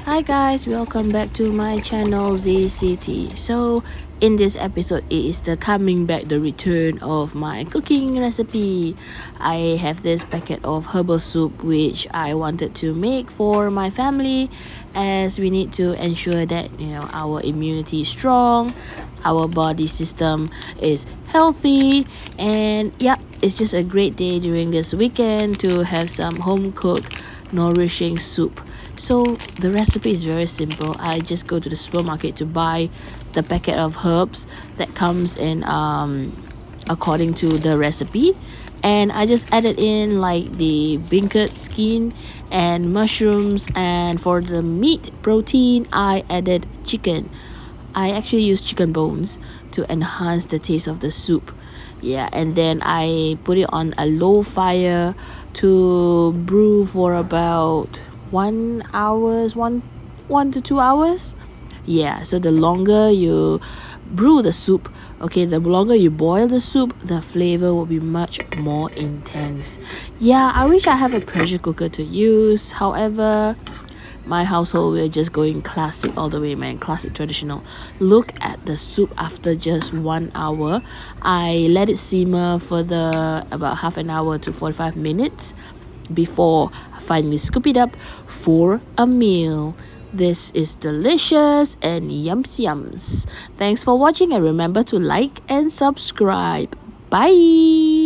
Hi guys, welcome back to my channel ZCT. So in this episode it is the return of my cooking recipe. I have this packet of herbal soup which I wanted to make for my family, as we need to ensure that our immunity is strong, our body system is healthy, and it's just a great day during this weekend to have some home cooked nourishing soup. So the recipe is very simple. I just go to the supermarket to buy the packet of herbs that comes in according to the recipe, and I just added in like the beancurd skin and mushrooms, and for the meat protein I added chicken. I actually use chicken bones to enhance the taste of the soup. And then I put it on a low fire to brew for about 1 to 2 hours. So the longer you brew the soup, the longer you boil the soup, the flavor will be much more intense. I wish I have a pressure cooker to use. However, my household, we're just going classic all the way, man. Classic traditional. Look at the soup after just 1 hour. I let it simmer for about half an hour to 45 minutes before I finally scoop it up for a meal. This is delicious and yums. Thanks for watching, and remember to like and subscribe. Bye.